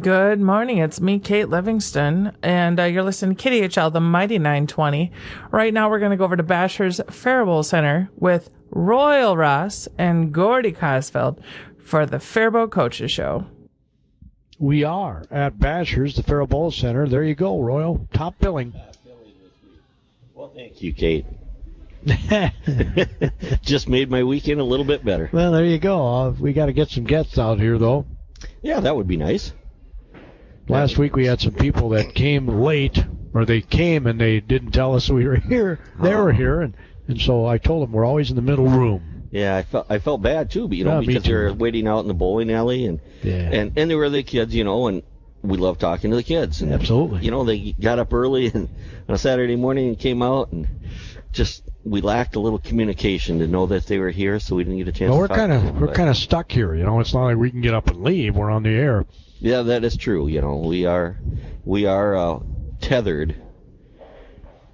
Good morning. It's me, Kate Livingston, and you're listening to KDHL, the Mighty 920. Right now, we're going to go over to Basher's Faribault Center with Royal Ross and Gordy Kosfeld for the Faribault Coaches Show. We are at Basher's, the Faribault Center. There you go, Royal. Top billing. Well, thank you, Kate. Just made my weekend a little bit better. Well, there you go. We got to get some guests out here, though. Yeah, that would be nice. Last week we had some people that came late, or they came and they didn't tell us we were here. They were here, and so I told them we're always in the middle room. Yeah, I felt bad too, but because they're waiting out in the bowling alley, and they were the kids, and we love talking to the kids. And, absolutely. They got up early and on a Saturday morning and came out, and just we lacked a little communication to know that they were here, so we didn't get a chance. Well, we're kind of stuck here. It's not like we can get up and leave. We're on the air. Yeah, that is true. We are tethered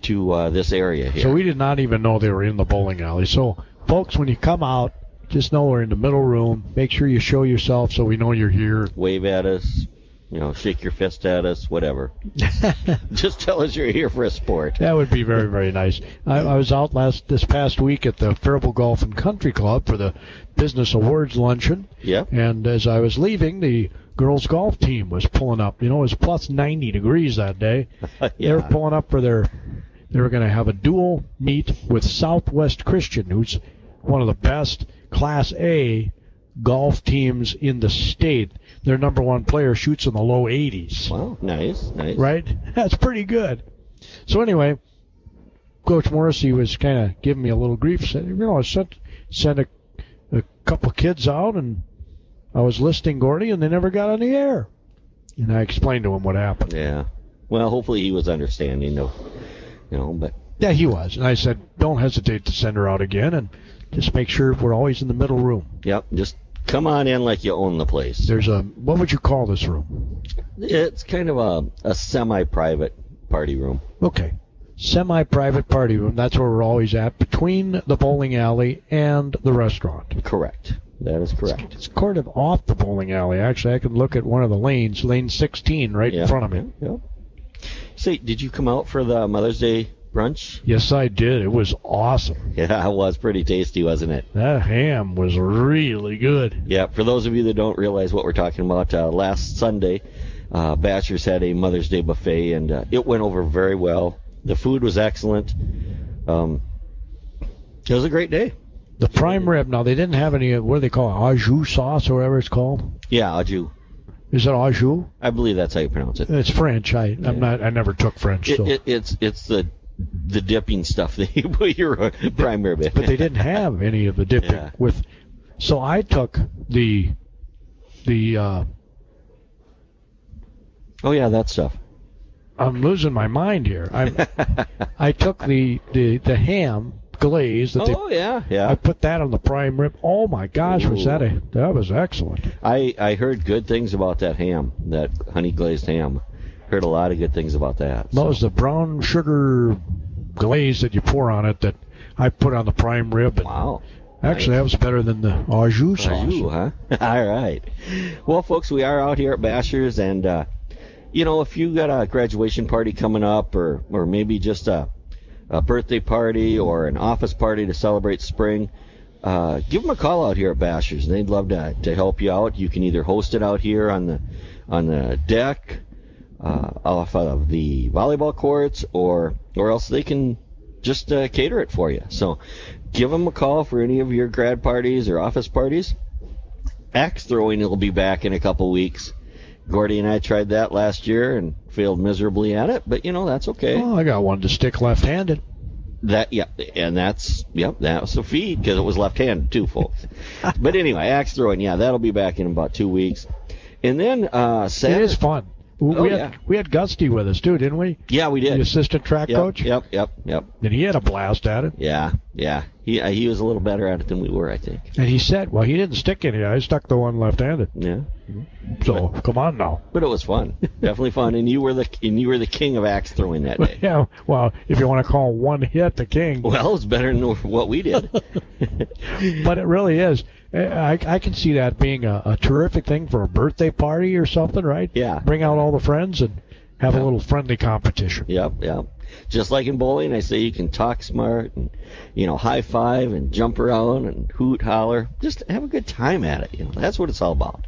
to this area here. So we did not even know they were in the bowling alley. So, folks, when you come out, just know we're in the middle room. Make sure you show yourself so we know you're here. Wave at us, shake your fist at us, whatever. Just tell us you're here for a sport. That would be very, very nice. I was out this past week at the Faribault Golf and Country Club for the Business Awards luncheon. Yeah. And as I was leaving, the girls golf team was pulling up. It was plus 90 degrees that day. Yeah. They were pulling up they were going to have a dual meet with Southwest Christian, who's one of the best Class A golf teams in the state. Their number one player shoots in the low 80s. Wow, nice. Right? That's pretty good. So anyway, Coach Morrissey was kind of giving me a little grief. Said, I sent a couple kids out, and I was listing Gordy, and they never got on the air. And I explained to him what happened. Yeah. Well, hopefully he was understanding, but... Yeah, he was. And I said, don't hesitate to send her out again, and just make sure we're always in the middle room. Yep, just come on in like you own the place. What would you call this room? It's kind of a semi-private party room. Okay. Semi-private party room. That's where we're always at, between the bowling alley and the restaurant. Correct. That is correct. It's sort of off the bowling alley. Actually, I can look at one of the lanes, lane 16, right in front of me. Yep. Say, did you come out for the Mother's Day brunch? Yes, I did. It was awesome. Yeah, it was pretty tasty, wasn't it? That ham was really good. Yeah, for those of you that don't realize what we're talking about, last Sunday, Basher's had a Mother's Day buffet, and it went over very well. The food was excellent. It was a great day. The prime rib, now they didn't have any, what do they call it, au jus sauce or whatever it's called? Yeah, au jus. Is it au jus? I believe that's how you pronounce it. It's French. I never took French. It's the dipping stuff that you put your prime rib in. But they didn't have any of the dipping. Yeah. So I took the oh yeah, that stuff. I'm losing my mind here. I took the ham glaze that yeah. I put that on the prime rib. Oh my gosh, that was excellent. I heard good things about that ham, that honey glazed ham. Heard a lot of good things about that. That was the brown sugar glaze that you pour on it that I put on the prime rib. Wow. Actually, that was better than the au jus sauce. Au jus, huh? All right. Well, folks, we are out here at Basher's, and if you got a graduation party coming up, or maybe just a birthday party or an office party to celebrate spring, give them a call out here at Basher's. They'd love to help you out. You can either host it out here on the deck, off of the volleyball courts, or else they can just cater it for you. So give them a call for any of your grad parties or office parties. Axe throwing will be back in a couple weeks. Gordy and I tried that last year and failed miserably at it, but that's okay. Oh, I got one to stick left-handed. That was the feed because it was left-handed too, folks. But anyway, axe throwing, that'll be back in about 2 weeks. And then Saturday. It is fun. We had Gusty with us too, didn't we? Yeah, we did. The assistant track coach. Yep. And he had a blast at it. Yeah. He was a little better at it than we were, I think. And he said, "Well, he didn't stick any. I stuck the one left-handed." Yeah. So come on now. But it was fun, definitely fun. And you were the king of axe throwing that day. Yeah. Well, if you want to call one hit the king. Well, it's better than what we did. But it really is. I can see that being a terrific thing for a birthday party or something, right? Yeah. Bring out all the friends and have a little friendly competition. Yep. Just like in bowling, I say you can talk smart and, high five and jump around and hoot, holler. Just have a good time at it. That's what it's all about.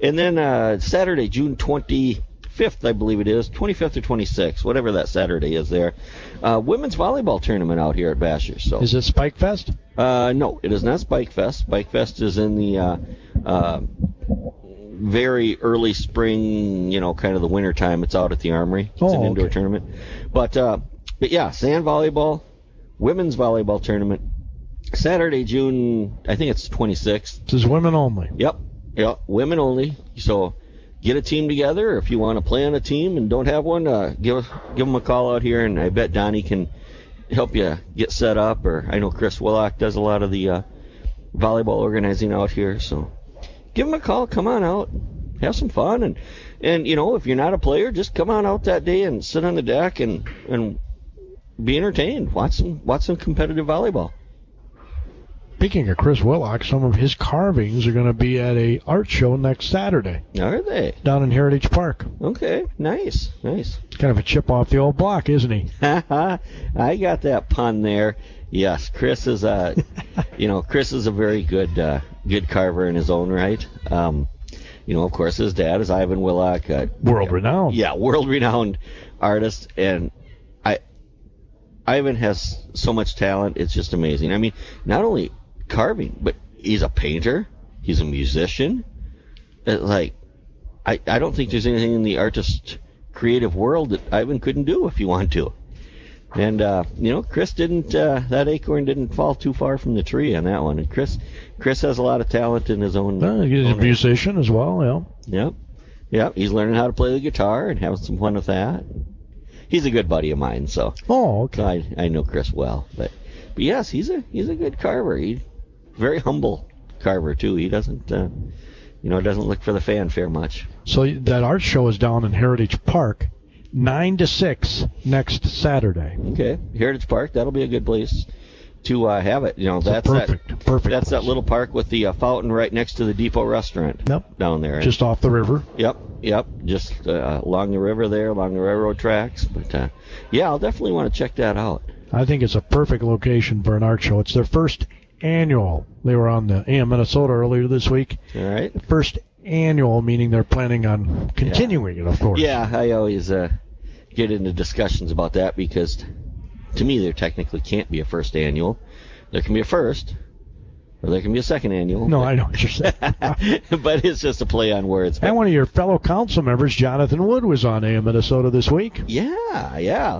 And then Saturday, June 25th, I believe it is, 25th or 26th, whatever that Saturday is there, women's volleyball tournament out here at Basher. So is it Spike Fest? No, it is not Spike Fest. Spike Fest is in the very early spring, kind of the winter time. It's out at the Armory. It's an indoor tournament. But yeah, sand volleyball, women's volleyball tournament, Saturday, June, I think it's 26th. This is women only. Yep, women only. So get a team together, or if you want to play on a team and don't have one, give them a call out here, and I bet Donnie can help you get set up. Or I know Chris Willock does a lot of the volleyball organizing out here, so give them a call. Come on out, have some fun, and if you're not a player, just come on out that day and sit on the deck and be entertained. Watch some competitive volleyball. Speaking of Chris Willock, some of his carvings are going to be at a art show next Saturday. Are they? Down in Heritage Park. Okay, nice. Kind of a chip off the old block, isn't he? I got that pun there. Yes, Chris is a very good carver in his own right. Of course, his dad is Ivan Willock, world-renowned. Yeah, world-renowned artist, and Ivan has so much talent. It's just amazing. I mean, not only carving, but he's a painter. He's a musician. I don't think there's anything in the artist creative world that Ivan couldn't do if he wanted to. And Chris didn't. That acorn didn't fall too far from the tree on that one. And Chris has a lot of talent in his own. He's a musician as well. Yeah. Yep. He's learning how to play the guitar and having some fun with that. He's a good buddy of mine, so. Oh, okay. So I know Chris well, but yes, he's a good carver. He's very humble carver too. He doesn't doesn't look for the fanfare much. So that art show is down in Heritage Park, 9 to 6 next Saturday. Okay, Heritage Park. That'll be a good place to have it. That's perfect. That's place. that little park with the fountain right next to the Depot restaurant. Yep. Down there. Just off the river. Yep. Just along the river there, along the railroad tracks. But I'll definitely want to check that out. I think it's a perfect location for an art show. It's their first annual. They were on the AM Minnesota earlier this week. All right. First annual, meaning they're planning on continuing it, of course. Yeah, I always get into discussions about that because, to me, there technically can't be a first annual. There can be a first, or there can be a second annual. No, I know what you're saying. But it's just a play on words. And one of your fellow council members, Jonathan Wood, was on AM Minnesota this week. Yeah.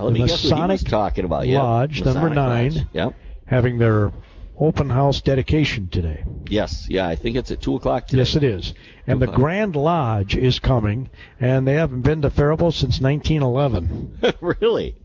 Let me guess what he was talking about. Lodge, number 9. Lodge. Yep. Having their open house dedication today. Yes. Yeah, I think it's at 2 o'clock today. Yes, it is. And the Grand Lodge is coming, and they haven't been to Faribault since 1911. Really?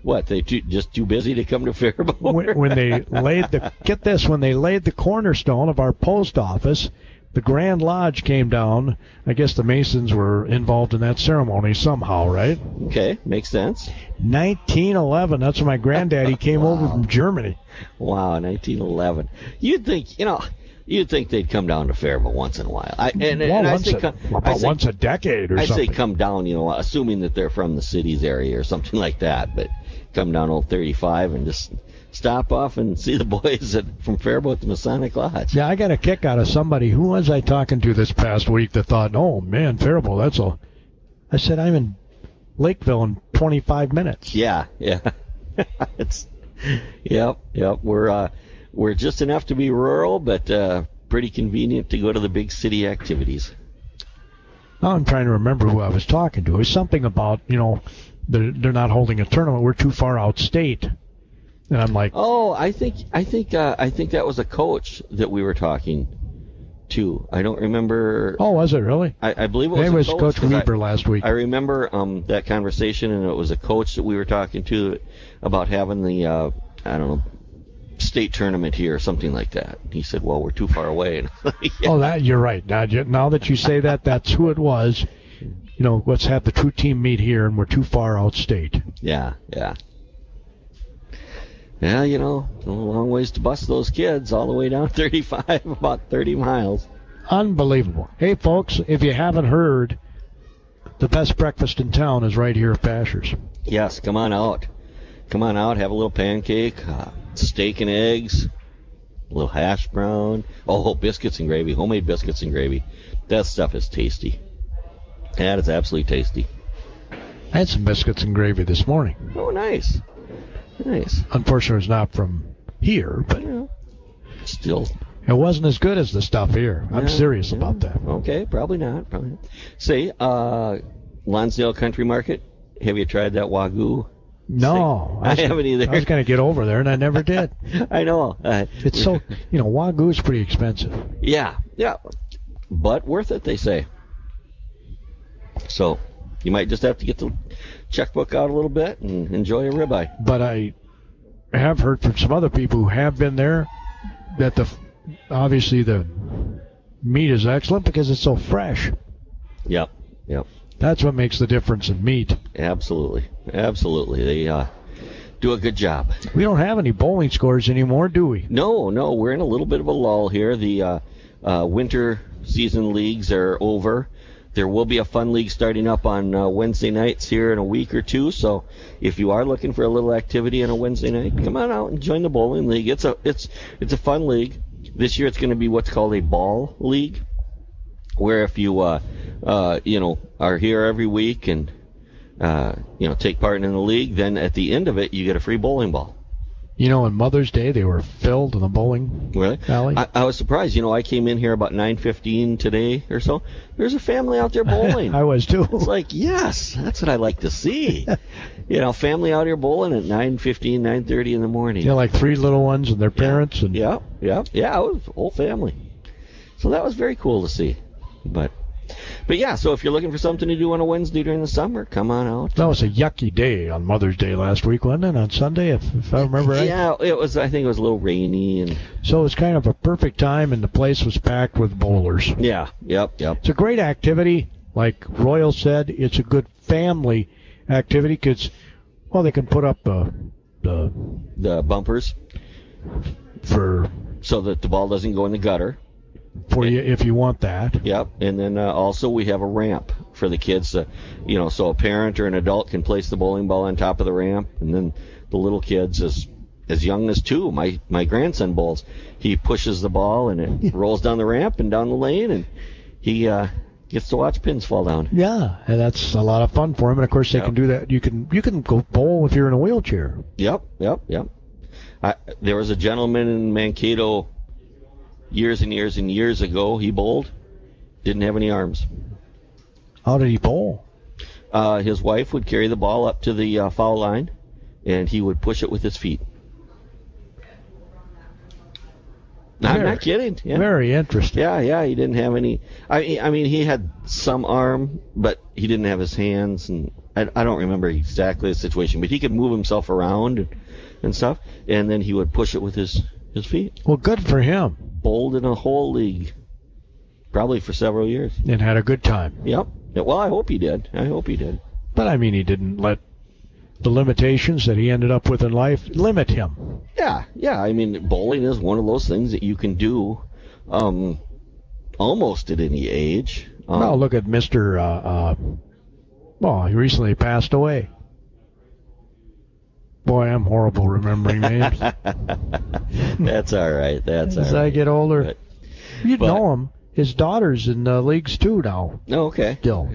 What, they just too busy to come to Faribault? when they laid the cornerstone of our post office, the Grand Lodge came down. I guess the Masons were involved in that ceremony somehow, right? Okay, makes sense. 1911, that's when my granddaddy came over from Germany. Wow, 1911. You'd think they'd come down to Faribault once in a while. Once a decade or something. I'd say come down, assuming that they're from the cities area or something like that. But come down Old 35 and just stop off and see the boys from Faribault to Masonic Lodge. Yeah, I got a kick out of somebody. Who was I talking to this past week that thought, oh, man, Faribault, that's all. I said, I'm in Lakeville in 25 minutes. Yeah. Yep. We're just enough to be rural, but pretty convenient to go to the big city activities. Now I'm trying to remember who I was talking to. It was something about, they're not holding a tournament. We're too far out state. And I'm like, oh, I think that was a coach that we were talking to. I don't remember. Oh, was it really? I believe it was Coach Weber last week. I remember that conversation, and it was a coach that we were talking to about having the state tournament here or something like that. He said, well, we're too far away. And Oh, you're right. Now that you say that, that's who it was. Let's have the true team meet here, and we're too far out state. Yeah. Yeah, you know, a long ways to bus those kids all the way down 35, about 30 miles. Unbelievable. Hey, folks, if you haven't heard, the best breakfast in town is right here at Basher's. Yes, come on out. Come on out, have a little pancake, steak and eggs, a little hash brown. Oh, biscuits and gravy, homemade biscuits and gravy. That stuff is tasty. That is absolutely tasty. I had some biscuits and gravy this morning. Oh, nice. Nice. Unfortunately, it's not from here, but Yeah. Still. it wasn't as good as the stuff here. I'm serious about that. Okay, probably not. Probably not. Say, Lonsdale Country Market, have you tried that Wagyu? No. I haven't either. I was going to get over there, and I never did. I know. It's so, Wagyu is pretty expensive. Yeah, but worth it, they say. So you might just have to get the checkbook out a little bit and enjoy a ribeye. But I have heard from some other people who have been there that obviously the meat is excellent because it's so fresh. Yep. That's what makes the difference in meat. Absolutely. They do a good job. We don't have any bowling scores anymore, do we? No, we're in a little bit of a lull here. The winter season leagues are over. There will be a fun league starting up on Wednesday nights here in a week or two. So if you are looking for a little activity on a Wednesday night, come on out and join the bowling league. It's a fun league. This year it's going to be what's called a ball league, where if you are here every week and take part in the league, then at the end of it you get a free bowling ball. On Mother's Day, they were filled in the bowling alley. I was surprised. I came in here about 9:15 today or so. There's a family out there bowling. I was too. It's like, yes, that's what I like to see. Family out here bowling at 9:15, 9:30 in the morning. Like 3 little ones and their parents. Yeah. It was a whole family. So that was very cool to see. But yeah, so if you're looking for something to do on a Wednesday during the summer, come on out. That was a yucky day on Mother's Day last week, wasn't it? On Sunday, if I remember right. Yeah, it was. I think it was a little rainy, and so it was kind of a perfect time, and the place was packed with bowlers. Yeah, yep. It's a great activity, like Royal said. It's a good family activity because, they can put up the bumpers so that the ball doesn't go in the gutter. For you, if you want that. Yep, and then also we have a ramp for the kids, so a parent or an adult can place the bowling ball on top of the ramp, and then the little kids, as young as 2, my grandson bowls, he pushes the ball and it rolls down the ramp and down the lane, and he gets to watch pins fall down. Yeah, and that's a lot of fun for him, and of course they can do that. You can go bowl if you're in a wheelchair. Yep. There was a gentleman in Mankato years and years and years ago. He bowled, didn't have any arms. How did he bowl? His wife would carry the ball up to the foul line, and he would push it with his feet. I'm not kidding. Yeah. Very interesting. Yeah, he didn't have any. I mean, he had some arm, but he didn't have his hands, and I don't remember exactly the situation, but he could move himself around and stuff, and then he would push it with his feet. Well, good for him. Bowled in a whole league, probably for several years. And had a good time. Yep. Well, I hope he did. But, I mean, he didn't let the limitations that he ended up with in life limit him. Yeah. I mean, bowling is one of those things that you can do almost at any age. Well, look at Mr. He recently passed away. Boy, I'm horrible remembering names. That's all right. As I get older. You'd know him. His daughter's in leagues too now. Oh, okay. Still.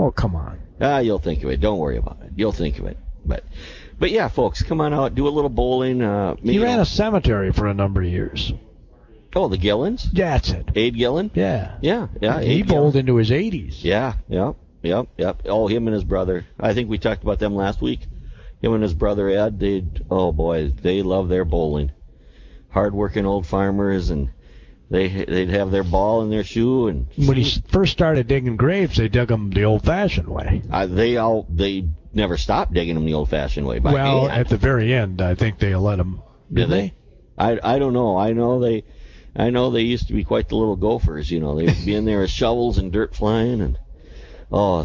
Oh, come on. You'll think of it. Don't worry about it. You'll think of it. But yeah, folks, come on out. Do a little bowling. He ran a cemetery for a number of years. Oh, the Gillens? Yeah, that's it. Abe Gillen? Yeah. He bowled into his 80s. Yeah. Oh, him and his brother. I think we talked about them last week. Him and his brother Ed, they love their bowling. Hard-working old farmers, and they'd have their ball in their shoe. And when he first started digging graves, they dug them the old-fashioned way. They never stopped digging them the old-fashioned way. By hand. At the very end, I think they let them. Did they? I don't know. I know they used to be quite the little gophers. They'd be in there with shovels and dirt flying, and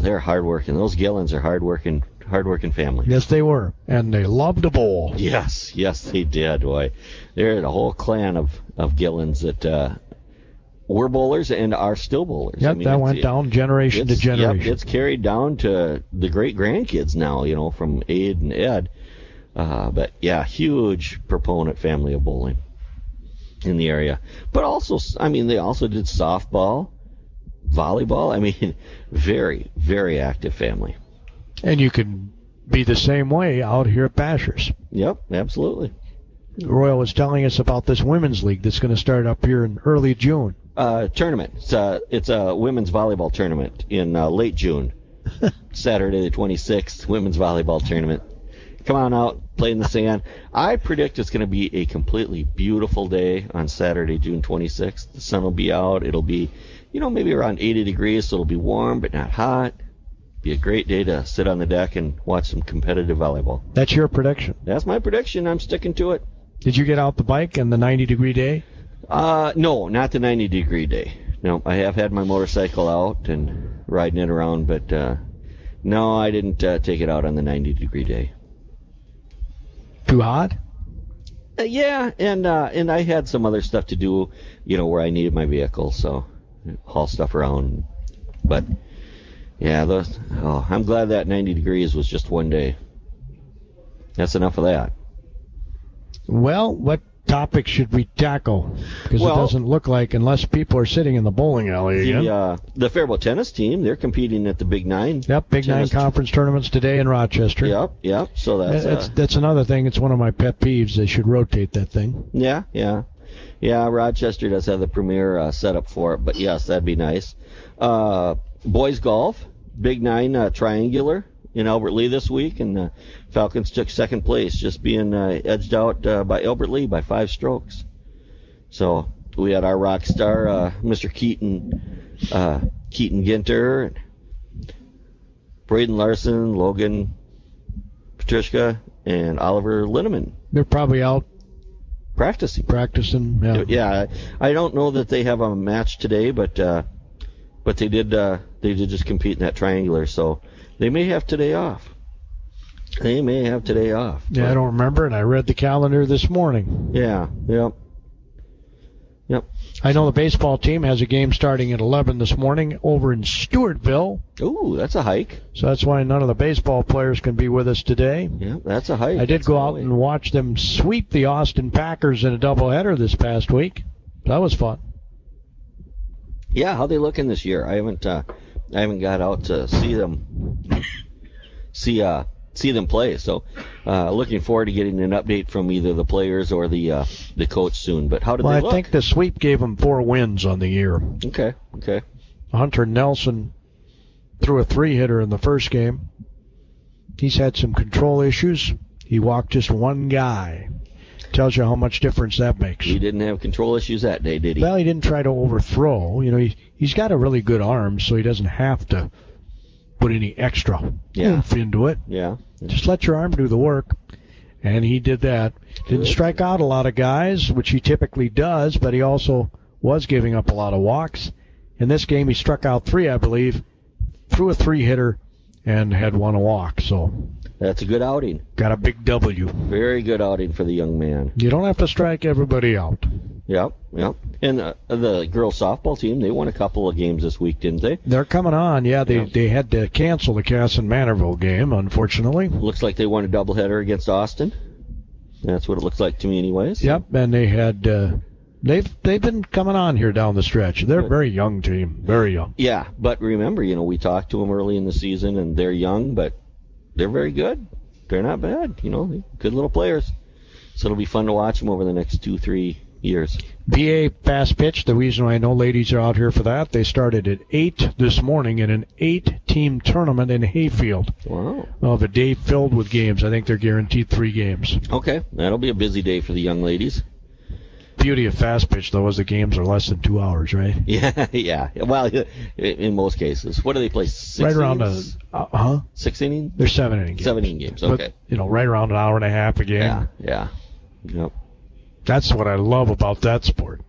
they're hardworking. Those Gillens are hardworking hard-working family. Yes, they were, and they loved a bowl. Yes, they did. Boy, they're a whole clan of Gillens that were bowlers and are still bowlers. Yep, that went down generation to generation. Yep, it's carried down to the great-grandkids now, from Aid and Ed. But, yeah, huge proponent family of bowling in the area. But also, they also did softball, volleyball. Very, very active family. And you can be the same way out here at Bashers. Yep, absolutely. Royal was telling us about this women's league that's going to start up here in early June. Tournament. It's a women's volleyball tournament in late June. Saturday the 26th, women's volleyball tournament. Come on out, play in the sand. I predict it's going to be a completely beautiful day on Saturday, June 26th. The sun will be out. It'll be, maybe around 80 degrees, so it'll be warm but not hot. Be a great day to sit on the deck and watch some competitive volleyball. That's your prediction? That's my prediction. I'm sticking to it. Did you get out the bike on the 90-degree day? No, not the 90-degree day. No, I have had my motorcycle out and riding it around, but no, I didn't take it out on the 90-degree day. Too hot? Yeah, and I had some other stuff to do, where I needed my vehicle, so haul stuff around. But yeah, I'm glad that 90 degrees was just one day. That's enough of that. Well, what topic should we tackle? Because it doesn't look like, unless people are sitting in the bowling alley again. The Faribault tennis team, they're competing at the Big Nine. Yep, Big Nine conference tournaments today in Rochester. Yep. So that's another thing. It's one of my pet peeves. They should rotate that thing. Yeah. Rochester does have the premier setup for it, but yes, that'd be nice. Boys golf, Big Nine triangular in Albert Lee this week, and the Falcons took second place, just being edged out by Albert Lee by 5 strokes. So we had our rock star, Mr. Keaton Ginter, Braden Larson, Logan Patricia, and Oliver Linneman. They're probably out practicing. Yeah. I don't know that they have a match today, but they did just compete in that triangular, so they may have today off. Yeah, I don't remember, and I read the calendar this morning. Yeah, yep. I know the baseball team has a game starting at 11 this morning over in Stewartville. Ooh, that's a hike. So that's why none of the baseball players can be with us today. Yeah, that's a hike. I did go out and watch them sweep the Austin Packers in a doubleheader this past week. That was fun. Yeah, how they looking this year? I haven't got out to see them play. So looking forward to getting an update from either the players or the coach soon. But how did they look? I think the sweep gave them 4 wins on the year. Okay. Hunter Nelson threw a 3-hitter in the first game. He's had some control issues. He walked just one guy. Tells you how much difference that makes. He didn't have control issues that day, did he? Well, he didn't try to overthrow. He's got a really good arm, so he doesn't have to put any extra oomph into it. Yeah. Just let your arm do the work. And he did that. Didn't strike out a lot of guys, which he typically does, but he also was giving up a lot of walks. In this game, he struck out 3, I believe, threw a 3-hitter, and had 1 walk. So that's a good outing. Got a big W. Very good outing for the young man. You don't have to strike everybody out. Yep. And the girls softball team, they won a couple of games this week, didn't they? They're coming on. Yeah, they had to cancel the Casson-Manorville game, unfortunately. Looks like they won a doubleheader against Austin. That's what it looks like to me anyways. Yep, and they had they've been coming on here down the stretch. They're a very young team, very young. Yeah, but remember, we talked to them early in the season, and they're young, but they're very good. They're not bad, good little players. So it'll be fun to watch them over the next 2-3 years. BA fast pitch, the reason why I know ladies are out here for that, they started at 8 this morning in an 8-team tournament in Hayfield. Wow. Of a day filled with games. I think they're guaranteed 3 games. Okay, that'll be a busy day for the young ladies. Beauty of fast pitch, though, is the games are less than 2 hours, right? Yeah. Well, in most cases. What do they play, 6 right innings? Around 6 innings? They're 7-inning games. 7-inning games, okay. But, right around an hour and a half a game. Yeah. Yep. That's what I love about that sport.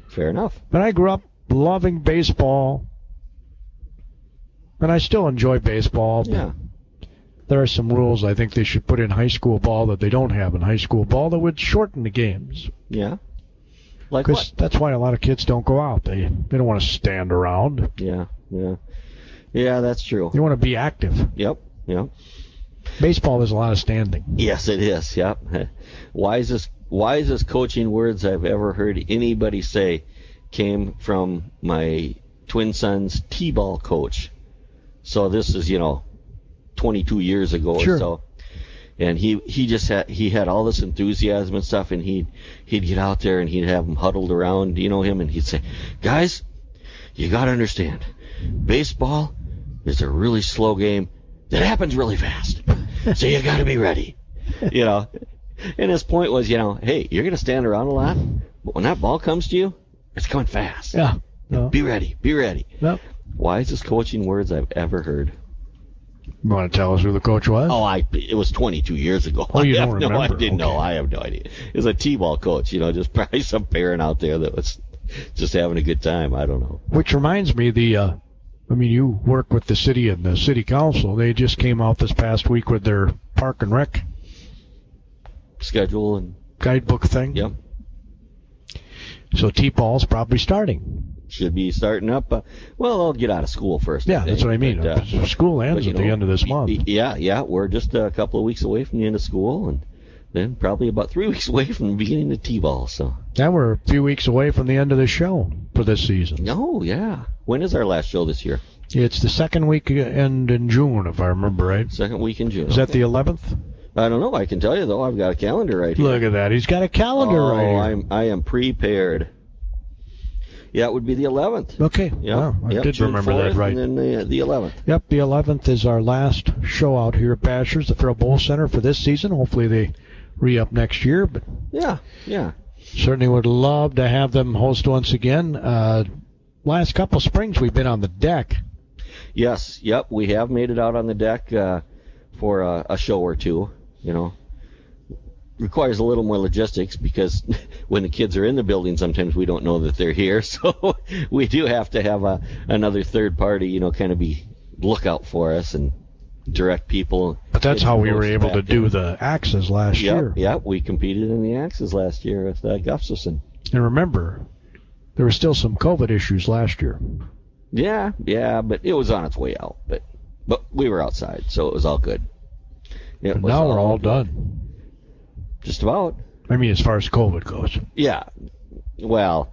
Fair enough. But I grew up loving baseball, and I still enjoy baseball. Yeah. there are some rules I think they should put in high school ball that they don't have in high school ball that would shorten the games. Yeah. Like Because what? that's why a lot of kids don't go out. They don't want to stand around. Yeah, yeah. Yeah, that's true. They want to be active. Yep, yep. Baseball is a lot of standing. Yes, it is, yep. Wisest coaching words I've ever heard anybody say came from my twin son's T-ball coach. So this is, 22 years ago Sure. or so. And he had all this enthusiasm and stuff, and he'd get out there and he'd have them huddled around, him, and he'd say, guys, you got to understand, baseball is a really slow game that happens really fast. So you got to be ready. And his point was, hey, you're going to stand around a lot, but when that ball comes to you, it's coming fast. Yeah. No. Be ready. Be ready. Yep. Wisest coaching words I've ever heard. You want to tell us who the coach was? Oh, it was 22 years ago. Oh, you I don't have remember? No, I didn't know. Okay. I have no idea. It was a T-ball coach, just probably some parent out there that was just having a good time. I don't know. Which reminds me, you work with the city and the city council. They just came out this past week with their park and rec Schedule and guidebook thing. yep, So T-ball's probably starting. should be starting up. Well, they'll get out of school first. Yeah, I that's think, what I mean. but, School ends at the end of this month. Yeah. We're just a couple of weeks away from the end of school, and then probably about 3 weeks away from the beginning of T-ball. So. And we're a few weeks away from the end of the show for this season. Oh, yeah. When is our last show this year? It's the second week end in June, if I remember right. Second week in June. Is that the 11th? I don't know. I can tell you, though. I've got a calendar right here. Look at that. He's got a calendar right here. I am prepared. Yeah, it would be the 11th. Okay. Yep. Wow, I did June remember 4th, that right. And then the 11th. Yep, the 11th is our last show out here at Bashers, the Faribault Center for this season. Hopefully they re-up next year, but Yeah. certainly would love to have them host once again. Last couple springs we've been on the deck. Yes. Yep. We have made it out on the deck for a show or two. Requires a little more logistics because when the kids are in the building, sometimes we don't know that they're here. So we do have to have another third party, kind of be lookout for us and direct people. But that's how we were able to do the axes last year. Yeah, we competed in the Axes last year with Gustafson. And remember, there were still some COVID issues last year. Yeah, but it was on its way out. But we were outside, so it was all good. But now we're all done. Just about. I mean, as far as COVID goes. Yeah. Well,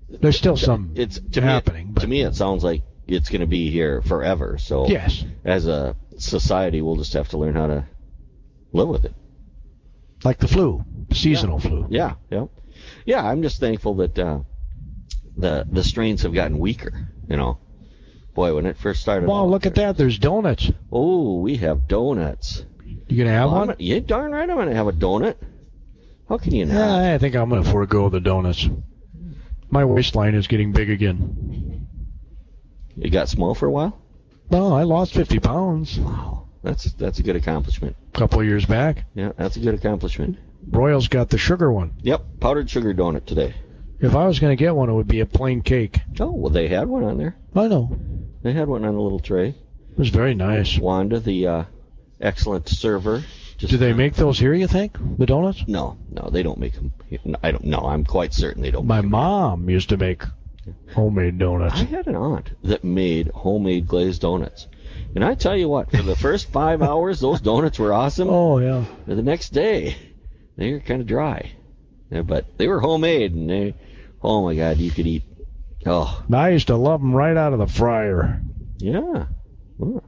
There's still some it's happening. To me, it sounds like it's going to be here forever. So Yes. as a society, we'll just have to learn how to live with it. Like the flu, seasonal flu. Yeah. I'm just thankful that the strains have gotten weaker. Boy, when it first started. Wow, look at that. There's donuts. Oh, we have donuts. You going to have one? Yeah, darn right, I'm going to have a donut. How can you not? Yeah, I think I'm going to forego the donuts. My waistline is getting big again. It got small for a while. Well, I lost 50 pounds Wow, that's a good accomplishment. a couple of years back. Yeah, that's a good accomplishment. Royals got the sugar one. Yep, powdered sugar donut today. If I was going to get one, it would be a plain cake. Oh, well, they had one on there. I know. They had one on a little tray. It was very nice. Wanda, the excellent server. Do they make those here, you think? The donuts? No, they don't make them. I don't know. I'm quite certain they don't. My make 'em. mom used to make homemade donuts. I had an aunt that made homemade glazed donuts. And I tell you what, for the first 5 hours, those donuts were awesome. Oh, yeah. And the next day, they were kind of dry. Yeah, but they were homemade, and oh my God, you could eat. Oh. I used to love them right out of the fryer. Yeah. Oh.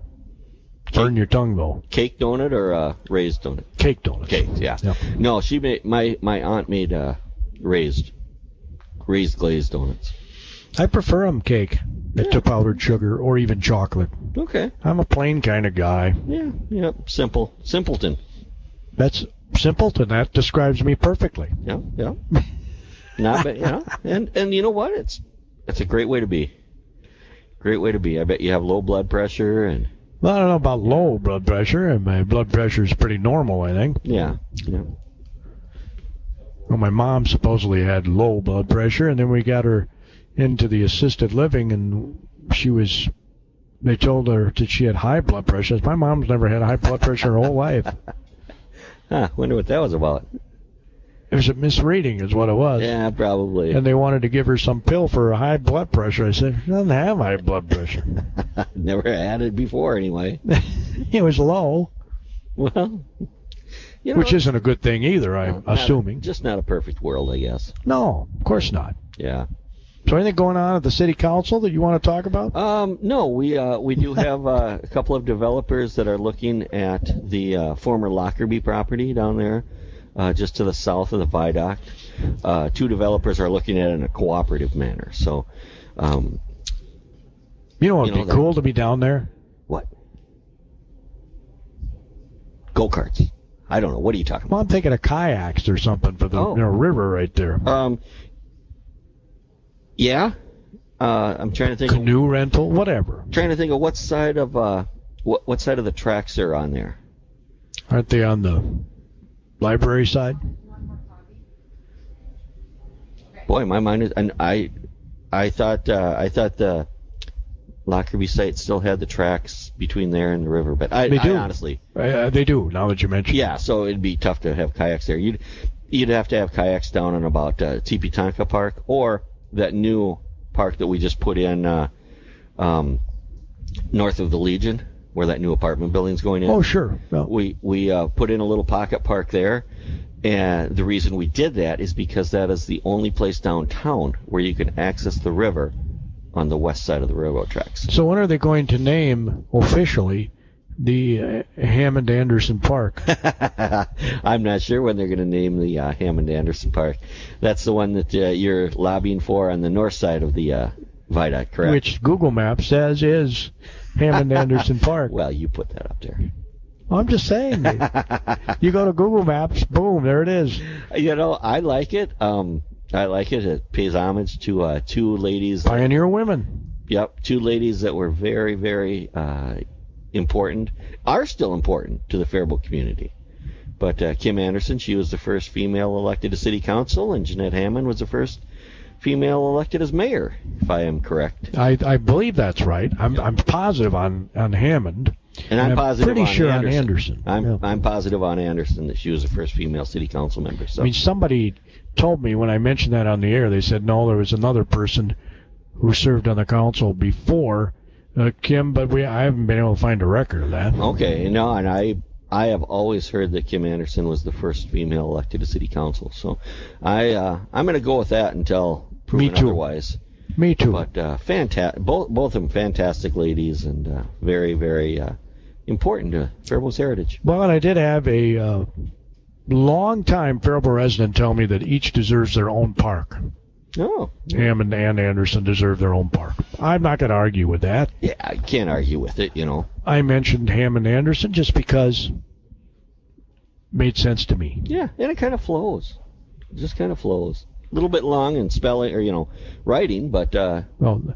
Burn your tongue, though. Cake donut or raised donut? Cake donuts. Cake, yeah. Yep. No, she made my aunt made raised glazed donuts. I prefer them cake to powdered sugar or even chocolate. Okay. I'm a plain kind of guy. Yeah. Simpleton. That's simpleton. That describes me perfectly. Yeah. Not bad, and you know what? It's a great way to be. Great way to be. I bet you have low blood pressure and. Well, I don't know about low blood pressure, and my blood pressure is pretty normal, I think. Yeah. Well, my mom supposedly had low blood pressure, and then we got her into the assisted living, and she was they told her that she had high blood pressure. My mom's never had high blood pressure her whole life. Huh, wonder what that was about. It was a misreading is what it was. Yeah, probably. And they wanted to give her some pill for high blood pressure. I said, she doesn't have high blood pressure. Never had it before, anyway. It was low. Well, which isn't a good thing either, I'm assuming. Just not a perfect world, I guess. No, of course not. Yeah. So anything going on at the city council that you want to talk about? No, we do have a couple of developers that are looking at the former Lockerbie property down there, just to the south of the viaduct. Two developers are looking at it in a cooperative manner. So, you know what would be cool to be down there? What? Go-karts. I don't know. What are you talking about? Well, I'm thinking of kayaks or something for the river right there. Yeah. I'm trying to think. Canoe rental, whatever. I'm trying to think of what side of what side of the tracks are on there. Aren't they on the library side? Boy, my mind is, and I thought the Lockerbie site still had the tracks between there and the river, but I honestly they do. Now that you mention, yeah, so it'd be tough to have kayaks there. You'd have to have kayaks down on about Tipitanka Park or that new park that we just put in north of the Legion, where that new apartment building's going in. Oh, sure. Well, we put in a little pocket park there, and the reason we did that is because that is the only place downtown where you can access the river on the west side of the railroad tracks. So when are they going to name officially the Hammond Anderson Park? I'm not sure when they're going to name the Hammond Anderson Park. That's the one that you're lobbying for on the north side of the viaduct, correct? Which Google Maps says is Hammond Anderson Park. Well, you put that up there. I'm just saying. You go to Google Maps, boom, there it is. I like it. I like it. It pays homage to two ladies. Pioneer women. Yep, two ladies that were very, very important, are still important to the Faribault community. But Kim Anderson, she was the first female elected to city council, and Jeanette Hammond was the first female elected as mayor, if I am correct. I believe that's right. I'm positive on Hammond. And I'm positive pretty on sure Anderson. on Anderson. I'm positive on Anderson that she was the first female city council member. So. I mean, somebody told me when I mentioned that on the air, they said, no, there was another person who served on the council before Kim, but I haven't been able to find a record of that. Okay, no, and I have always heard that Kim Anderson was the first female elected to city council. So I'm going to go with that until proven otherwise. Me too. But both of them fantastic ladies and very, very important to Faribault's heritage. Well, and I did have a long-time Faribault resident tell me that each deserves their own park. Oh. Hammond and Anderson deserve their own park. I'm not going to argue with that. Yeah, I can't argue with it, I mentioned Hammond Anderson just because it made sense to me. Yeah, and it kind of flows. It just kind of flows. A little bit long in spelling or writing, but the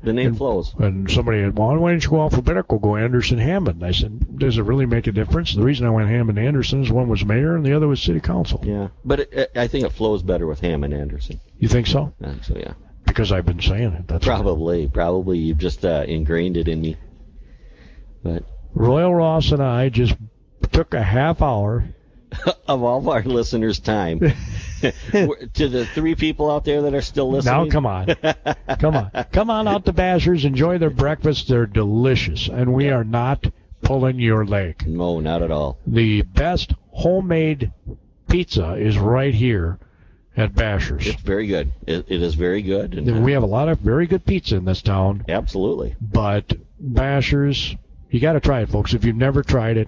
name flows. And somebody had, why don't you go alphabetical, go Anderson Hammond? I said, does it really make a difference? The reason I went Hammond Anderson is one was mayor and the other was city council. Yeah, but I think it flows better with Hammond Anderson. You think so? I think so, yeah. Because I've been saying it. That's probably you've just ingrained it in me. But Royal Ross and I just took a half hour of all of our listeners' time to the three people out there that are still listening. Now, come on out to Bashers, enjoy their breakfast. They're delicious, and we are not pulling your leg. No, not at all. The best homemade pizza is right here at Bashers. It's very good. It is very good. And we have a lot of very good pizza in this town. Absolutely. But Bashers, you got to try it, folks. If you've never tried it,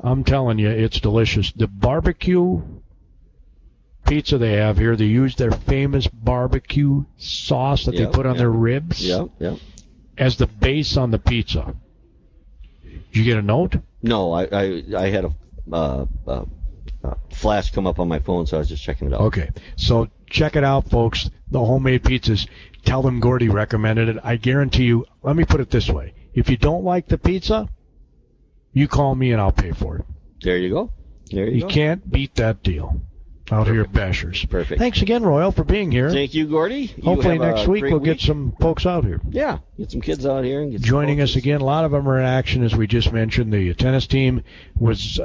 I'm telling you, it's delicious. The barbecue pizza they have here, they use their famous barbecue sauce that they put on their ribs as the base on the pizza. Did you get a note? No, I had a flash come up on my phone, so I was just checking it out. Okay, so check it out, folks. The homemade pizzas. Tell them Gordy recommended it. I guarantee you, let me put it this way. If you don't like the pizza, you call me and I'll pay for it. There you go. You can't beat that deal. out here at Bashers. Perfect. Thanks again, Royal, for being here. Thank you, Gordy. Hopefully next week we'll get some folks out here. Yeah, get some kids out here. And get Joining us again, a lot of them are in action, as we just mentioned. The tennis team is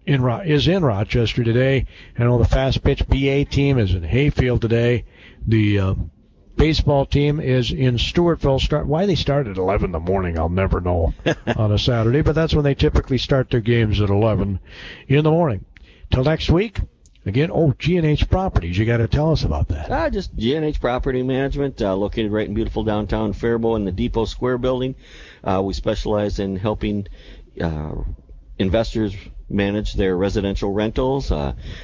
in Rochester today. I know the fast pitch BA team is in Hayfield today. The baseball team is in Stewartville. Why they start at 11 in the morning, I'll never know on a Saturday, but that's when they typically start their games, at 11 in the morning. Till next week. Again, G&H Properties. You got to tell us about that. Just G&H Property Management, located right in beautiful downtown Faribault in the Depot Square building. We specialize in helping investors manage their residential rentals.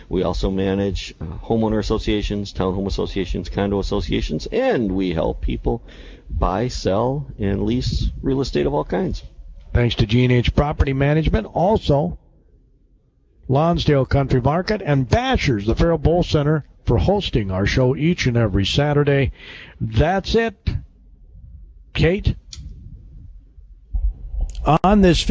We also manage homeowner associations, townhome associations, condo associations, and we help people buy, sell, and lease real estate of all kinds. Thanks to G&H Property Management. Also, Lonsdale Country Market and Bashers, the Faribault Center, for hosting our show each and every Saturday. That's it. Kate? On this